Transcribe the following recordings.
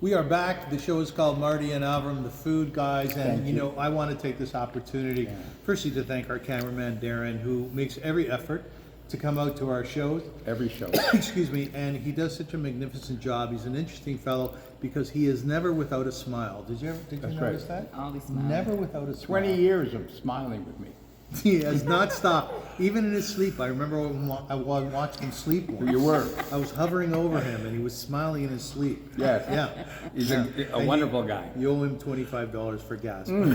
We are back. The show is called Marty and Avrum, the food guys. And, Thank you. I want to take this opportunity, firstly, to thank our cameraman, Darren, who makes every effort to come out to our shows. Every show. Excuse me. And he does such a magnificent job. He's an interesting fellow because he is never without a smile. Did you That's notice right. that? Always smiling. Never without a smile. 20 years of smiling with me. He has not stopped, even in his sleep. I remember when I watched him sleep once. You were. I was hovering over him, and he was smiling in his sleep. Yes. Yeah. He's Yeah. a And wonderful guy. You owe him $25 for gas. You're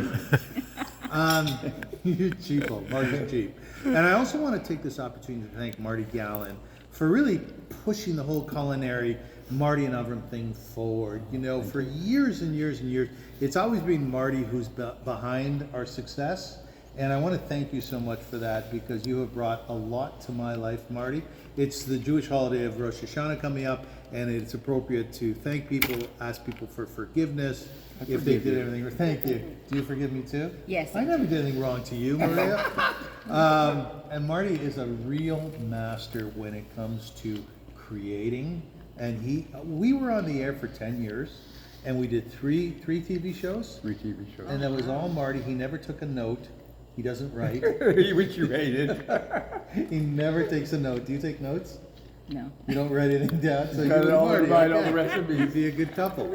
cheapo. Marty's cheap. And I also want to take this opportunity to thank Marty Gallen for really pushing the whole culinary Marty and Avrum thing forward. For years and years and years, it's always been Marty who's behind our success. And I want to thank you so much for that because you have brought a lot to my life, Marty. It's the Jewish holiday of Rosh Hashanah coming up, and it's appropriate to thank people, ask people for forgiveness if they did anything wrong. Thank you. Do you forgive me too? Yes. I never did anything wrong to you, Maria. And Marty is a real master when it comes to creating. And we were on the air for 10 years, and we did three TV shows. 3 TV shows. And that was all Marty. He never took a note. He doesn't write. Which you hated. He never takes a note. Do you take notes? No. You don't write anything down? So Got you it all and Marty, right, all okay. the recipes. You'd be a good couple.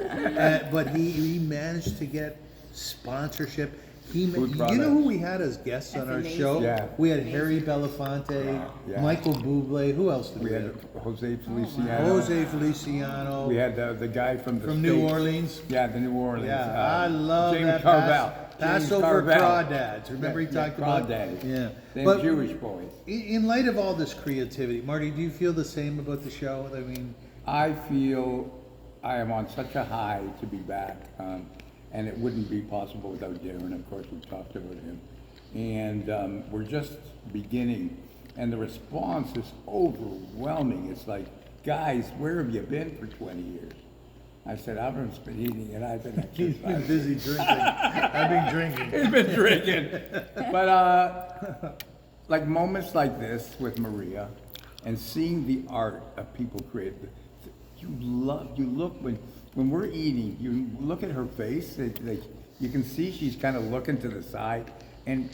But he managed to get sponsorship. Food You products. know who we had as guests That's on our amazing. show? Yeah. We had Harry Belafonte, Yeah. Michael Bublé. Who else did we, We had have? Jose Feliciano. Jose Feliciano. We had the guy from the from New States. Orleans. Yeah, the New Orleans. Yeah, I love James that Carvel. Passover crawdads. Remember he talked about crawdads. Yeah, Them but Jewish boys. in light of all this creativity, Marty, do you feel the same about the show? I mean, I feel I am on such a high to be back, and it wouldn't be possible without Darren. Of course, we've talked about him, and we're just beginning, and the response is overwhelming. It's like, guys, where have you been for 20 years? I said, Avrum's been eating and I've been he's been exercising. busy drinking. I've been drinking. He's been drinking. But like moments like this with Maria and seeing the art of people create, you look when we're eating, you look at her face, you can see she's kind of looking to the side, and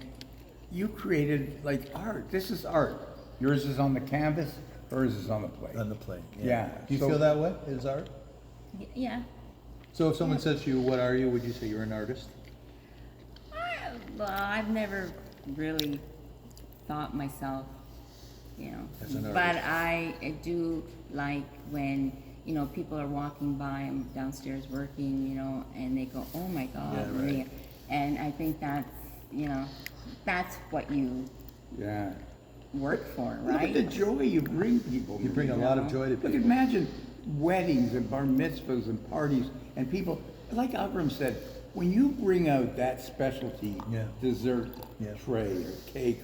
you created like art. This is art. Yours is on the canvas, hers is on the plate. On the plane. Yeah. Do you So- feel that way? Is art? Yeah. So if someone says to you, "What are you?" Would you say you're an artist? Well, I've never really thought myself, As an But artist. I do like when, people are walking by, I'm downstairs working, and they go, oh my God, Yeah, right. Maria. And I think that's what you Yeah. work for, Look right? at the joy you bring people. You bring a lot of joy to Look, people. imagine weddings and bar mitzvahs and parties and people, like Avram said, when you bring out that specialty Yeah. dessert Yeah. tray or cake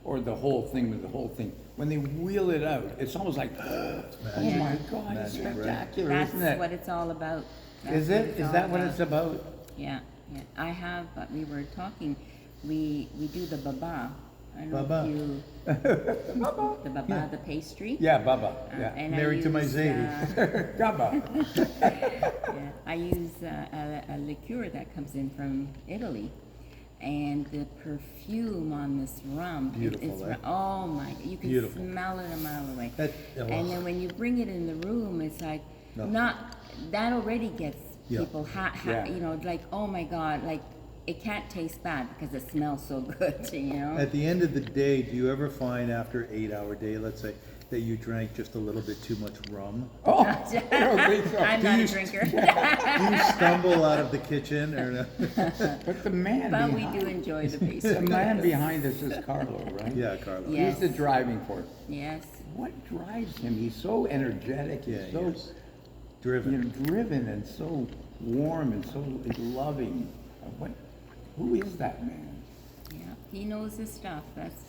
or the whole thing with the whole thing, when they wheel it out, it's almost like, oh Magic. my God, it's Magic, right? spectacular, That's isn't it? what it's all about. That's Is what it? it's Is all that what it's about? Yeah, yeah. I have, but we were talking, we do the baba. I don't Baba. know if you, the baba, the pastry. Yeah, Baba, yeah. And Married to my use, Zadie. Baba. yeah, I use a liqueur that comes in from Italy. And the perfume on this rum, Beautiful, eh? oh my, you can Beautiful. smell it a mile away. That- And oh. then when you bring it in the room, it's like, No. that already gets Yeah. people, Yeah. like, oh my God, like, it can't taste bad because it smells so good, At the end of the day, do you ever find after an 8-hour day, let's say, that you drank just a little bit too much rum? Oh, I don't think so. I'm not a drinker, Do you stumble out of the kitchen or no? But the man but we behind, do enjoy the the pastry. man behind this is Carlo, right? Yeah, Carlo. Yeah. He's the driving force. Yes. What drives him? He's so energetic. He's Yeah, so yes. Driven. driven and so warm and so loving. Who is that man? Yeah, he knows his stuff. That's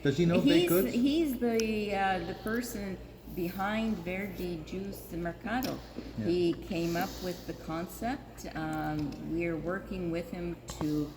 Does he know baked goods? He's the person behind Verdi Juice Mercado. Yeah. He came up with the concept. We're working with him to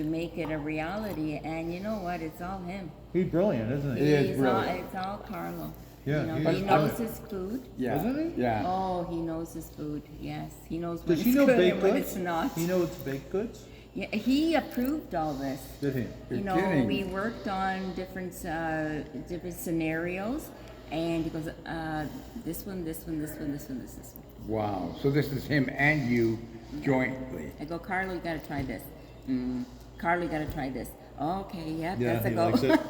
make it a reality. And you know what? It's all him. He's brilliant, isn't he? He is He's brilliant. It's all Carlo. Yeah, You know, he he is knows good. his food. Yeah. Doesn't he? Yeah. Oh, he knows his food. Yes, he knows when Does it's he know good baked and when goods? it's not. He knows baked goods? Yeah, he approved all this. Did he? You You're know, kidding. we worked on different scenarios, and he goes, this one, this one, this one, this one, this one. Wow. So this is him and you jointly. I go, Carlo, you gotta try this. Carlo, you gotta try this. Okay, yeah, Yeah, that's a he go. likes it.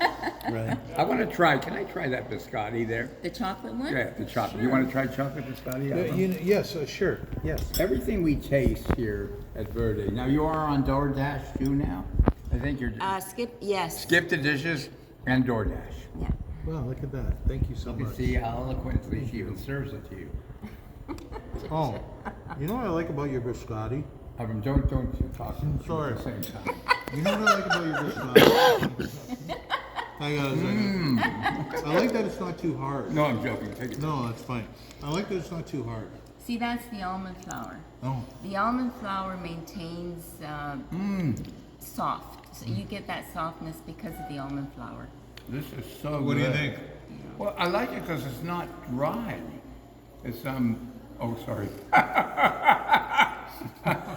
Right. I want to try. Can I try that biscotti there? The chocolate one? Yeah, the chocolate. You want to try chocolate biscotti? Yes, sure. Yes. Everything we taste here at Verde. Now you are on DoorDash too now. I think you're Skip, yes. skip the dishes and DoorDash. Yeah. Wow, look at that. Thank you so You can much. see how eloquently she even serves it to you. Oh, you know what I like about your biscotti? Don't you talk Sorry. at the same time. You know what I like about your biscotti? I gotta say, I like that it's not too hard. No, I'm joking. Take it. No, that's fine. I like that it's not too hard. See, that's the almond flour. Oh, The almond flour maintains soft. So you get that softness because of the almond flour. This is so what do you good. think? Well, I like it because it's not dry. It's oh, sorry.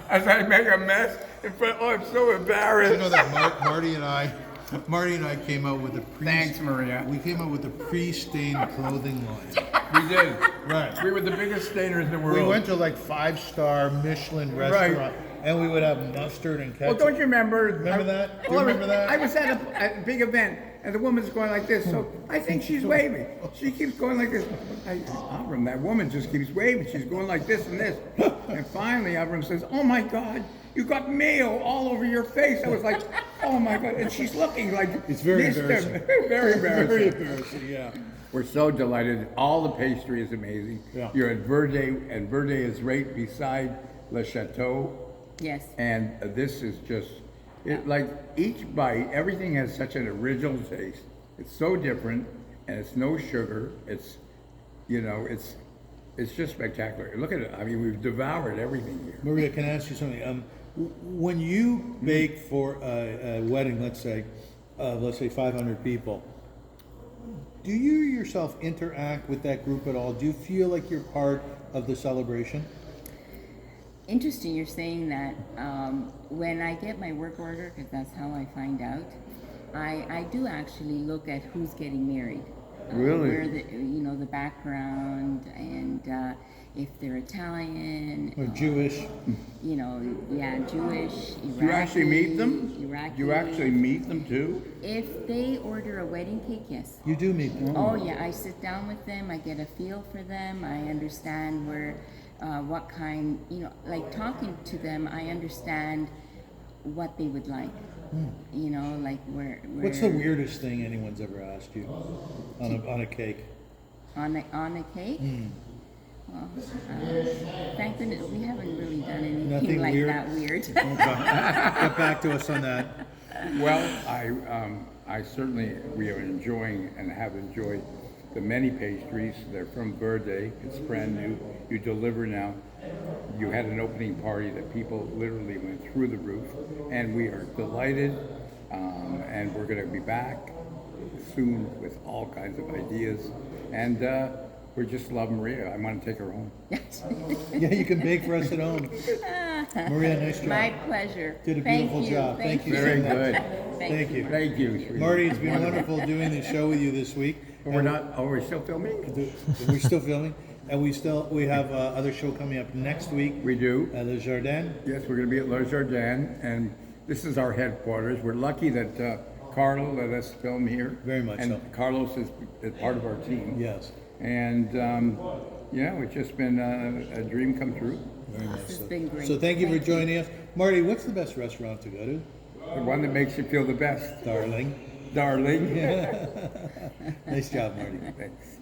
As I make a mess, I'm so embarrassed. You know that Marty and I came out with a Thanks, Maria. We came out with a pre-stained clothing line. We did. Right. We were the biggest stainers in the world. We went to like 5-star Michelin restaurant, and we would have mustard and Well, ketchup. don't you remember? Remember that? Do you Well, remember that? I was at a big event, and the woman's going like this. So I think she's waving. She keeps going like this. Avrum, that woman just keeps waving. She's going like this and this. And finally, Avrum says, "Oh my God, you got mayo all over your face." I was like, "Oh my God!" And she's looking like It's very this, embarrassing. Very embarrassing. Very embarrassing, yeah. We're so delighted. All the pastry is amazing. Yeah. You're at Verde, and Verde is right beside Le Chateau. Yes. And this is just, like each bite, everything has such an original taste. It's so different, and it's no sugar. It's, it's just spectacular. Look at it. I mean, we've devoured everything here. Maria, can I ask you something? When you bake for a wedding, let's say 500 people, do you yourself interact with that group at all? Do you feel like you're part of the celebration? Interesting you're saying that. When I get my work order, because that's how I find out, I do actually look at who's getting married. Really? Where the background, and if they're Italian. Or Jewish? Jewish, Iraqi. Do you actually meet them? Iraqi. Do you actually meet them too? If they order a wedding cake, yes. You do meet them? Oh yeah, I sit down with them. I get a feel for them. I understand what kind. Like talking to them, I understand what they would like. Like where. What's the weirdest thing anyone's ever asked you on a cake? On a cake? Well, thank goodness we haven't really done anything Nothing like weird? that weird. Get back to us on that. Well, I certainly, we are enjoying and have enjoyed the many pastries. They're from Verde. It's brand new. You deliver now. You had an opening party that people literally went through the roof, and we are delighted. And we're going to be back soon with all kinds of ideas. And we just love Maria. I want to take her home. Yeah, you can bake for us at home. Maria, nice job. My pleasure. Did a Thank beautiful you. job. Thank you so Very much. good. Thank you. Thank you, sweetie. Marty, it's been wonderful doing the show with you this week. We're not. Oh, we're still filming. We're still filming, and we have other show coming up next week. We do. At Le Jardin. Yes, we're going to be at Le Jardin, and this is our headquarters. We're lucky that Carlo let us film here. Very much and so. Carlos is part of our team. Yes. And it's just been a dream come true. Very much This so. has been great. So thank you for Thank you. joining us. Marty, what's the best restaurant to go to? The one that makes you feel the best, Darling. darling. Nice job, Marty. Thanks.